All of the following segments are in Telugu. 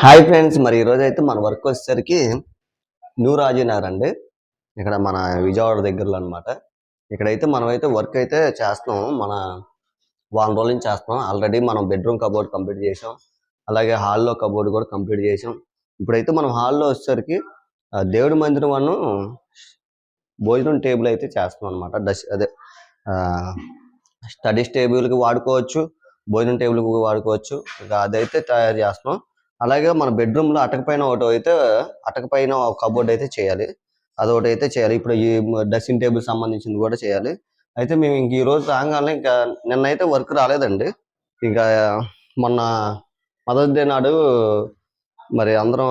హాయ్ ఫ్రెండ్స్, మరి ఈరోజు అయితే మన వర్క్ వచ్చేసరికి న్యూ రాజీనగర్ అండి. ఇక్కడ మన విజయవాడ దగ్గరలో అనమాట. ఇక్కడైతే మనమైతే వర్క్ అయితే చేస్తున్నాం. మన వారం రోజుల నుంచి చేస్తున్నాం. ఆల్రెడీ మనం బెడ్రూమ్ కబోర్డ్ కంప్లీట్ చేసాం. అలాగే హాల్లో కబోర్డ్ కూడా కంప్లీట్ చేసాం. ఇప్పుడైతే మనం హాల్లో వచ్చేసరికి దేవుడి మందిరం భోజనం టేబుల్ అయితే చేస్తున్నాం అనమాట. అదే స్టడీస్ టేబుల్కి వాడుకోవచ్చు, భోజనం టేబుల్కి వాడుకోవచ్చు. ఇక అదైతే తయారు చేస్తున్నాం. అలాగే మన బెడ్రూమ్లో అటకపైన ఒక కబోర్డ్ అయితే చేయాలి. అదొకటి అయితే చేయాలి. ఇప్పుడు ఈ డ్రెస్సింగ్ టేబుల్ సంబంధించింది కూడా చేయాలి. అయితే మేము ఇంక ఈ రోజు రాగానే ఇంకా నిన్నైతే వర్క్ రాలేదండి. ఇంకా మొన్న మదర్స్ డే నాడు మరి అందరం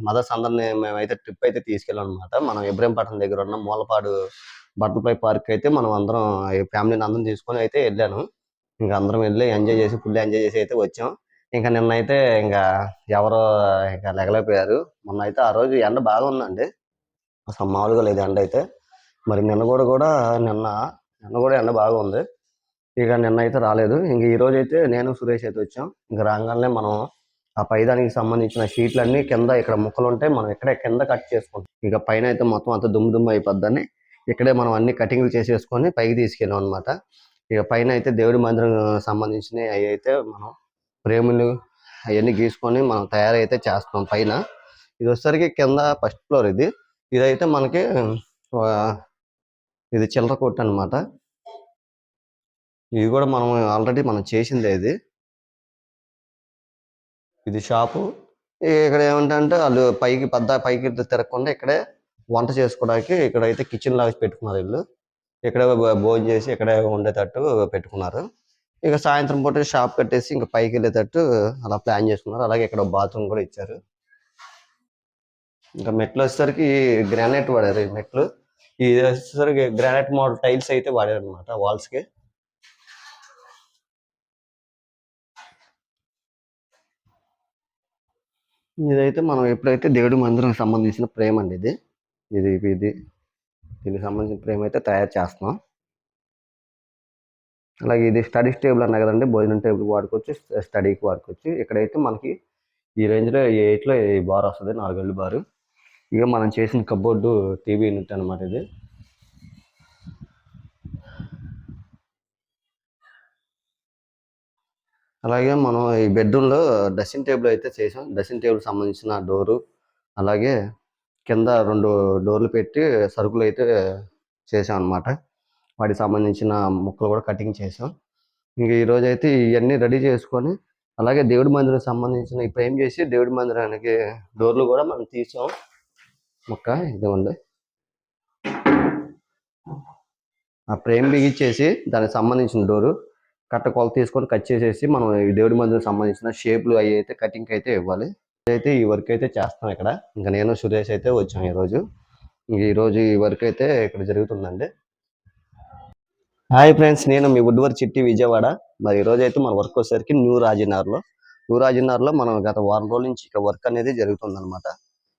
మదర్స్ అందరిని మేమైతే ట్రిప్ అయితే తీసుకెళ్ళాం అనమాట. మనం ఇబ్రహీంపట్నం దగ్గర ఉన్న మూలపాడు బటర్ఫ్లై పార్క్ అయితే మనం అందరం ఫ్యామిలీని అందరం తీసుకొని అయితే వెళ్ళాను. ఇంకా అందరం వెళ్ళి ఫుల్ ఎంజాయ్ చేసి అయితే వచ్చాం. ఇంకా నిన్నైతే ఇంకా ఎవరో ఇంకా లెగలేకపోయారు. మొన్న అయితే ఆ రోజు ఎండ బాగా ఉందండి, అసలు మామూలుగా లేదు ఎండ అయితే. మరి నిన్న కూడా ఎండ బాగా ఉంది. ఇక నిన్న అయితే రాలేదు. ఇంక ఈ రోజు అయితే నేను సురేష్ అయితే వచ్చాం. ఇంకా రాగానే మనం ఆ పైదానికి సంబంధించిన షీట్లన్నీ కింద ఇక్కడ ముక్కలు ఉంటాయి, మనం ఇక్కడే కింద కట్ చేసుకుంటాం. ఇక పైన అయితే మొత్తం అంత దుమ్ము అయిపోద్దని ఇక్కడే మనం అన్ని కటింగ్లు చేసేసుకొని పైకి తీసుకెళ్ళాం అనమాట. ఇక పైన అయితే దేవుడి మందిరం సంబంధించినవి అవి అయితే మనం ఫ్రేములు అవన్నీ గీసుకొని మనం తయారైతే చేస్తాం పైన. ఇది వచ్చేసరికి కింద ఫస్ట్ ఫ్లోర్. ఇదైతే మనకి ఇది చిల్లర కొట్టు అనమాట. ఇది కూడా ఆల్రెడీ మనం చేసిందే. ఇది షాపు. ఇక్కడ ఏమంటే వాళ్ళు పైకి తిరగకుండా ఇక్కడే వంట చేసుకోవడానికి ఇక్కడైతే కిచెన్ లాగా పెట్టుకున్నారు వీళ్ళు. ఇక్కడే భోజనం చేసి ఇక్కడే ఉండేటట్టు పెట్టుకున్నారు. ఇక సాయంత్రం పూట షాప్ కట్టేసి ఇంకా పైకి వెళ్ళేటట్టు అలా ప్లాన్ చేసుకున్నారు. అలాగే ఇక్కడ బాత్రూమ్ కూడా ఇచ్చారు. ఇంకా మెట్లు వచ్చేసరికి గ్రానైట్ వాడారు. ఈ మెట్లు ఇది వచ్చేసరికి గ్రానైట్ మోడల్ టైల్స్ అయితే వాడారు అనమాట వాల్స్కి. ఇదైతే మనం ఎప్పుడైతే దేవుడి మందిరం సంబంధించిన ఫ్రేమ్ అండి. దీనికి సంబంధించిన ఫ్రేమ్ అయితే తయారు చేస్తున్నాం. అలాగే ఇది స్టడీస్ టేబుల్ అన్నా కదండి, భోజనం టేబుల్ వాడుకోవచ్చు, స్టడీకి వాడుకోవచ్చు. ఇక్కడైతే మనకి ఈ రేంజ్లో 8లో ఈ బార్ వస్తుంది, 4 అడుగుల బారు. ఇక మనం చేసిన కబోర్డు టీవీ యూనిట్ అనమాట ఇది. అలాగే మనం ఈ బెడ్రూమ్లో డ్రెస్సింగ్ టేబుల్ అయితే చేసాం. డ్రెస్సింగ్ టేబుల్ సంబంధించిన డోరు, అలాగే కింద 2 డోర్లు పెట్టి సరుకులు అయితే చేసాం అనమాట. వాటికి సంబంధించిన ముక్కలు కూడా కటింగ్ చేసాం. ఇంక ఈరోజు అయితే ఇవన్నీ రెడీ చేసుకొని, అలాగే దేవుడి మందిరం సంబంధించిన ఈ ఫ్రేమ్ చేసి దేవుడి మందిరానికి డోర్లు కూడా మనం తీసాం. ఇదిగోండి, ఆ ఫ్రేమ్ బిగించేసి దానికి సంబంధించిన డోరు కొలత తీసుకొని కట్ చేసేసి మనం ఈ దేవుడి మందిరం సంబంధించిన షేప్లు అవి అయితే కటింగ్ అయితే ఇవ్వాలి. అయితే ఈ వర్క్ అయితే చేస్తాం ఇక్కడ. ఇంకా నేను సురేష్ అయితే వచ్చాం ఈరోజు. ఈ వర్క్ అయితే ఇక్కడ జరుగుతుందండి. హాయ్ ఫ్రెండ్స్, నేను మీ వుడ్ వర్క్ చిట్టి విజయవాడ. మరి ఈరోజు అయితే మన వర్క్ వచ్చేసరికి న్యూ రాజీనగర్లో మనం గత వారం రోజుల నుంచి ఇక్కడ వర్క్ అనేది జరుగుతుందన్నమాట.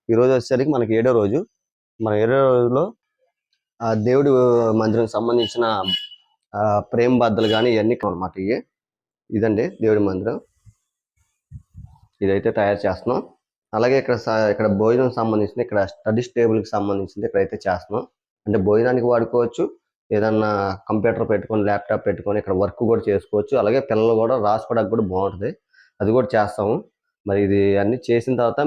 ఈరోజు వచ్చేసరికి మనకి 7వ రోజు. మన 7వ రోజులో ఆ దేవుడి మందిరం సంబంధించిన ప్రేమ బద్దలు కానీ ఇవన్నీ అనమాట. ఇదండి దేవుడి మందిరం. ఇదైతే తయారు చేస్తున్నాం. అలాగే ఇక్కడ భోజనం సంబంధించిన ఇక్కడ స్టడీస్ టేబుల్కి సంబంధించింది ఇక్కడైతే చేస్తున్నాం. అంటే భోజనానికి వాడుకోవచ్చు, ఏదన్నా కంప్యూటర్ పెట్టుకొని ల్యాప్టాప్ పెట్టుకొని ఇక్కడ వర్క్ కూడా చేసుకోవచ్చు. అలాగే పిల్లలు కూడా రాసుకోవడానికి కూడా బాగుంటుంది, అది కూడా చేస్తాము. మరి ఇది అన్ని చేసిన తర్వాత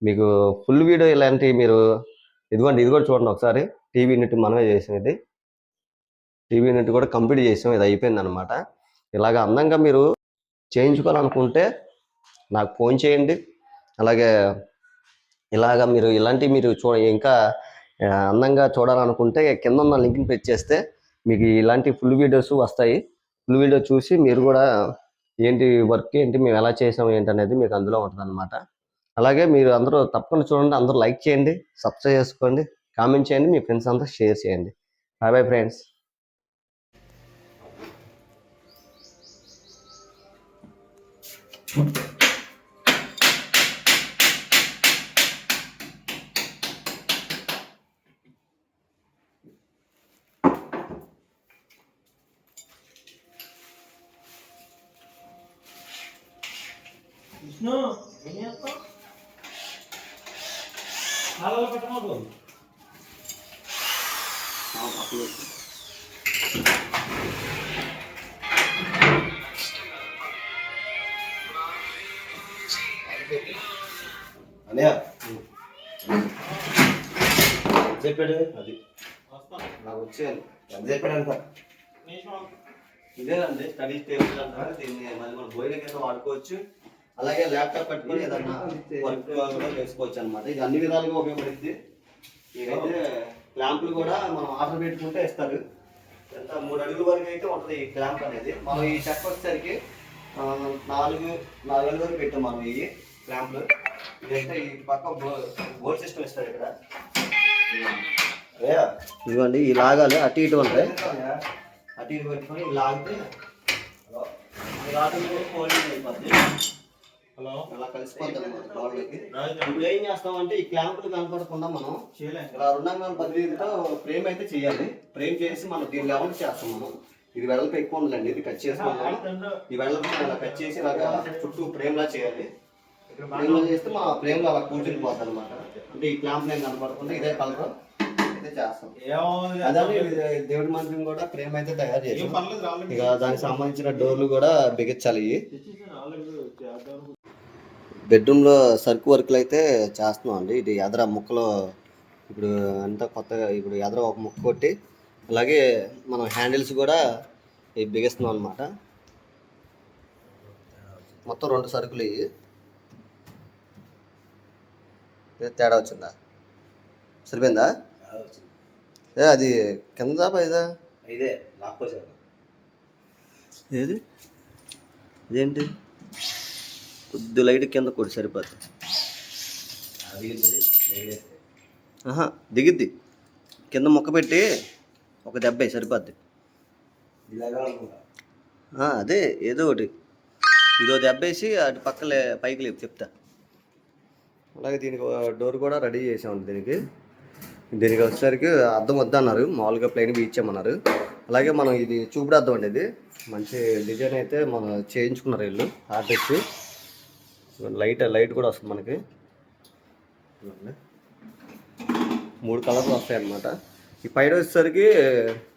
మీకు ఫుల్ వీడియో ఇలాంటివి మీరు ఇది కూడా చూడండి ఒకసారి. టీవీ యూనిట్ మనమే చేసాం. టీవీ యూనిట్ కూడా కంప్లీట్ చేసాం. ఇది అయిపోయింది అనమాట. ఇలాగ అందంగా మీరు చేయించుకోవాలనుకుంటే నాకు ఫోన్ చేయండి. అలాగే ఇలాగ మీరు ఇంకా అందంగా చూడాలనుకుంటే కింద ఉన్న లింక్ని ప్రెస్ చేస్తే మీకు ఇలాంటి ఫుల్ వీడియోస్ వస్తాయి. ఫుల్ వీడియో చూసి మీరు కూడా వర్క్ మేము ఎలా చేసాం అనేది మీకు అందులో ఉంటుంది అనమాట. అలాగే మీరు అందరూ తప్పకుండా చూడండి, అందరూ లైక్ చేయండి, సబ్స్క్రైబ్ చేసుకోండి, కామెంట్ చేయండి, మీ ఫ్రెండ్స్ అంతా షేర్ చేయండి. Bye friends. No. చెప్పాడు అది నాకు వచ్చేయాలి ఎంత చెప్పాడంట ఇదేనండి స్టడీ టేబుల్ అంటారు. దీన్ని మరి మనం బోయిన కింద వాడుకోవచ్చు. అలాగే ల్యాప్టాప్ పెట్టుకొని ఏదన్నా వర్క్ కూడా చేసుకోవచ్చు అనమాట. ఇది అన్ని విధాలుగా ఉపయోగపడుతుంది. ఇదైతే క్లాంపులు కూడా మనం ఆర్డర్ పెట్టుకుంటే ఇస్తారు. ఎంత 3 అడుగుల వరకు అయితే ఉంటుంది ఈ క్లాంప్ అనేది. మనం ఈ చెక్క వచ్చేసరికి 4 అడుగుల వరకు పెట్టాం మనం ఈ క్లాంపులు. ఇదైతే ఈ పక్క బోర్డ్ సిస్టమ్ ఇస్తారు ఇక్కడ. ఇదిగోండి ఈ లాగాలి అటు ఇటు ఉంటాయి. అటు ఇటు పెట్టుకొని లాగితే అలా కలిసిపోతుంది అనమాట బాడీకి. ఇప్పుడు ఏం చేస్తామంటే ఈ క్లాంపులు కనపడకుండా మనం ఇలా 2x10 ఫ్రేమ్ అయితే చేయాలి. ఫ్రేమ్ చేసి మనం దీన్ని లెవెల్ చేస్తాం. మనం ఇది వెడల్పు ఎక్కువ ఉందండి. ఇది కట్ చేసుకున్నాం. ఈ వెడల్పు అలా కట్ చేసి ఇలాగా చుట్టూ ఫ్రేమ్ లా చేయాలి. ఫ్రేమ్ లా చేస్తే మా ఫ్రేమ్ లో అలా కూర్చునిపోతుంది అనమాట. అంటే ఈ క్లాంప్ నేను కనపడకుండా ఇదే కలర్ చేస్తాం. అదే దేవుడి మందిరం కూడా ఫ్రేమ్ అయితే తయారు చేస్తాం. ఇక దానికి సంబంధించిన డోర్లు కూడా బిగించాలి. బెడ్రూమ్ లో సర్క్ వర్క్లు అయితే చేస్తున్నాం అండి. ఇది ఎదర ముక్కలో ఇప్పుడు అంతా కొత్తగా ఇప్పుడు ఎదర ఒక ముక్క కొట్టి అలాగే మనం హ్యాండిల్స్ కూడా బిగిస్తున్నాం అనమాట. మొత్తం 2 సరుకులు ఇవి. తేడా వచ్చిందా? సరిపోయిందా? అది కింద పైదా ఇదే లాక్కోసారు. ఏది ఇదేంటి కొద్ది లైట్ కింద కొట్టి సరిపోతుంది. దిగిద్ది. కింద ముక్క పెట్టి ఒక దెబ్బ సరిపోద్ది. అదే ఏదో ఒకటి ఇదో దెబ్బేసి అటు పక్కలే పైకి లేపు చెప్తా. అలాగే దీనికి డోర్ కూడా రెడీ చేసామండి. దీనికి వచ్చేసరికి అద్దం వద్దన్నారు. మామూలుగా ప్లెయిన్ ఇచ్చామన్నారు. అలాగే మనం ఇది చూపుడు అద్దం అండి. ఇది మంచి డిజైన్ అయితే మనం చేయించుకున్నారు వీళ్ళు ఆర్టిస్ట్. లైట్ కూడా వస్తుంది మనకి. 3 కలర్లు వస్తాయి అన్నమాట. ఈ పైన వచ్చేసరికి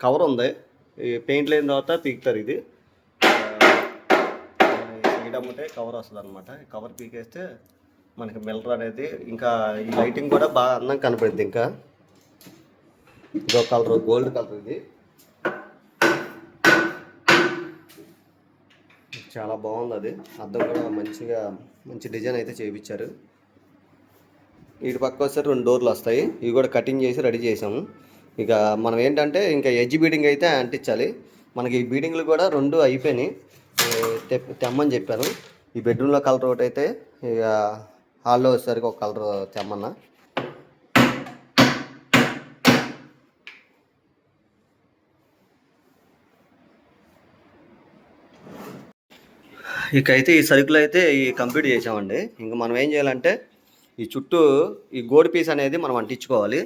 కవర్ ఉంది. ఈ పెయింట్ లేని తర్వాత పీకుతారు. ఇది పీకడమ్మంటే కవర్ వస్తుంది అనమాట. ఈ కవర్ పీకేస్తే మనకి మిల్లర్ అనేది ఇంకా ఈ లైటింగ్ కూడా బాగా అందంగా కనపడుద్ది. ఇంకా ఇదో కలర్ గోల్డ్ కలర్. ఇది చాలా బాగుంది. అది అద్దం కూడా మంచి డిజైన్ అయితే చేయించారు. వీటి పక్క వచ్చేసరికి 2 డోర్లు వస్తాయి. ఇవి కూడా కటింగ్ చేసి రెడీ చేసాము. ఇక మనం ఏంటంటే ఇంకా ఎడ్జ్ బీడింగ్ అయితే అంటించాలి. మనకి ఈ బీడింగ్లు కూడా 2 అయిపోయినాయి. తెమ్మని చెప్పాను. ఈ బెడ్రూమ్లో కలర్ ఒకటి అయితే ఇక హాల్లో వచ్చేసరికి ఒక కలర్ తెమ్మన్నా. ఇక అయితే ఈ సరుకులు అయితే కంప్లీట్ చేసామండి. ఇంకా మనం ఏం చేయాలంటే ఈ చుట్టూ ఈ గోడ పీస్ అనేది మనం అంటించుకోవాలి.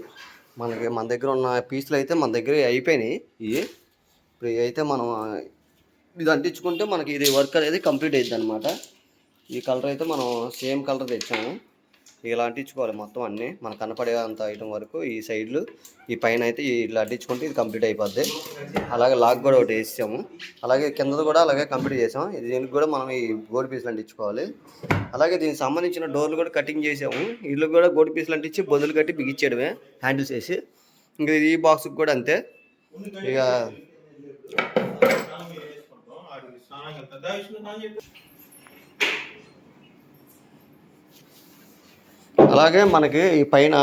మన దగ్గర ఉన్న పీసులు అయితే మన దగ్గర అయిపోయినాయి. ఇప్పుడు అయితే మనం ఇది అంటించుకుంటే మనకి ఇది వర్క్ అనేది కంప్లీట్ అవుతుంది అనమాట. ఈ కలర్ అయితే మనం సేమ్ కలర్ తెచ్చాము. ఇలా అంటించుకోవాలి మొత్తం అన్నీ మనకు కనపడే అంత ఐటమ్ వరకు. ఈ సైడ్లు ఈ పైన అయితే ఇలా అంటించుకుంటే ఇది కంప్లీట్ అయిపోద్ది. అలాగే లాక్ కూడా ఒకటి వేసాము. అలాగే కింద కూడా అలాగే కంప్లీట్ చేసాము. దీనికి కూడా మనం ఈ గోడి పీసులు అంటించుకోవాలి. అలాగే దీనికి సంబంధించిన డోర్లు కూడా కటింగ్ చేసాము. ఇల్లు కూడా గోడి పీసులు అంటించి బొందులు కట్టి బిగించేయడమే హ్యాండిల్స్ వేసి. ఇంకా ఈ బాక్స్కి కూడా అంతే. ఇక అలాగే మనకి ఈ పైన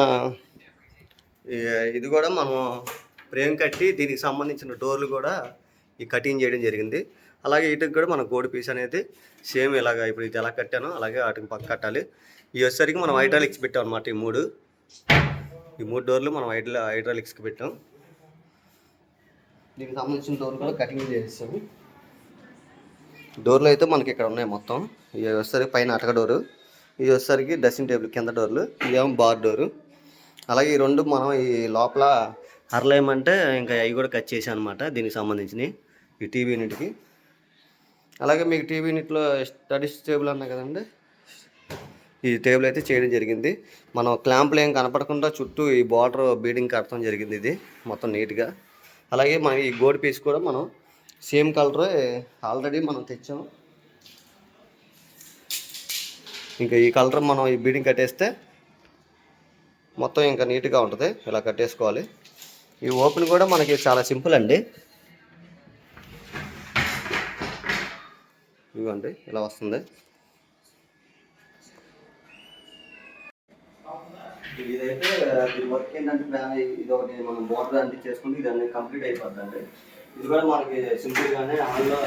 ఇది కూడా మనం ఫ్రేమ్ కట్టి దీనికి సంబంధించిన డోర్లు కూడా ఈ కటింగ్ చేయడం జరిగింది. అలాగే వీటికి కూడా మన గోడ పీస్ అనేది సేమ్ ఇలాగ ఇప్పుడు ఇది ఎలా కట్టానో అలాగే వాటికి పక్క కట్టాలి. ఈ వచ్చేసరికి మనం హైడ్రాలిక్స్ పెట్టాం అనమాట. ఈ మూడు డోర్లు మనం హైడ్రాలిక్స్కి పెట్టాం. దీనికి సంబంధించిన డోర్లు కూడా కటింగ్ చేసాము. డోర్లు అయితే మనకి ఇక్కడ ఉన్నాయి మొత్తం. ఇవి వచ్చేసరికి పైన అటక డోరు, ఇది వచ్చేసరికి డ్రెస్సింగ్ టేబుల్ కింద డోర్లు, ఇదేమో బార్ డోరు. అలాగే ఈ 2 మనం ఈ లోపల హర్లేమంటే ఇంకా అవి కూడా కట్ చేసాం అనమాట దీనికి సంబంధించినవి ఈ టీవీ యూనిట్కి. అలాగే మీకు టీవీ యూనిట్లో స్టడీ టేబుల్ అన్నా కదండి, ఈ టేబుల్ అయితే చేయడం జరిగింది. మనం క్లాంపులు ఏం కనపడకుండా చుట్టూ ఈ బార్డర్ బీడింగ్ కట్టడం జరిగింది ఇది మొత్తం నీట్గా. అలాగే మనం ఈ గోల్డ్ పీస్ కూడా మనం సేమ్ కలరే ఆల్రెడీ మనం తెచ్చాం. ఇంకా ఈ కలర్ మనం ఈ బీడింగ్ కట్టేస్తే మొత్తం ఇంకా నీట్గా ఉంటుంది. ఇలా కట్టేసుకోవాలి. ఈ ఓపెన్ కూడా మనకి చాలా సింపుల్ అండి. ఇవ్వండి ఇలా వస్తుంది. ఇదైతే దీని వర్క్ ఏంటంటే ఇది ఒకటి మనం బోర్డర్ అంటే చేసుకుంటే ఇది అన్ని కంప్లీట్ అయిపోద్ది అండి. ఇది కూడా మనకి సింపుల్గానే ఆన్లో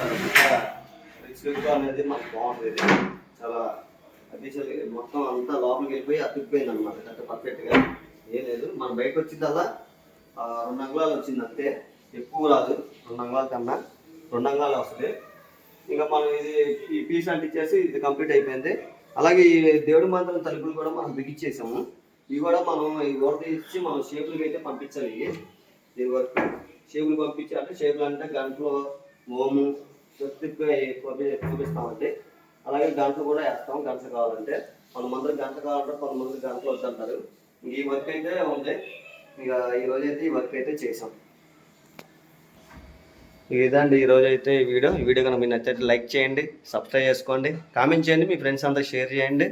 రిస్క్ అనేది మనకు బాగుంటుంది. ఇది చాలా అఫీషియల్ మొత్తం అంతా లోపలికి వెళ్ళిపోయి అతుక్కుపోయింది అనమాట. అంటే పర్ఫెక్ట్గా ఏం లేదు. మనం బయటకు వచ్చిందల్లా 2 అంగుళాలు వచ్చింది అంతే, ఎక్కువ రాదు. 2 అంగుళాల కన్నా 2 అంగుళాలు వస్తుంది. ఇంకా మనం ఇది ఈ పీస్ అంటించేసి ఇది కంప్లీట్ అయిపోయింది. అలాగే ఈ దేవుడి మందిరం తలుపులు కూడా మనం బిగించేసాము. ఇవి కూడా మనం ఈ ఓట ఇచ్చి మనం షేపులకి అయితే పంపించాలి. దీని వరకు షేపులు పంపించాలంటే షేపులు అంటే గంటలో మోము పంపిస్తామండి. అలాగే గంటలు కూడా వేస్తాం. గంటలు కావాలంటే కొంతమంది గంట కావాలంటే కొంతమంది గంటలు వద్దంటారు. ఈ వర్క్ అయితే ఉంది. ఇక ఈరోజు అయితే ఈ వర్క్ అయితే చేసాం. ఇదండి ఈరోజు అయితే ఈ వీడియో కనుక మీకు నచ్చితే లైక్ చేయండి, సబ్స్క్రైబ్ చేసుకోండి, కామెంట్ చేయండి, మీ ఫ్రెండ్స్ అందరికి షేర్ చేయండి.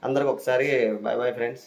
అందరికి ఒకసారి బాయ్ బాయ్ ఫ్రెండ్స్.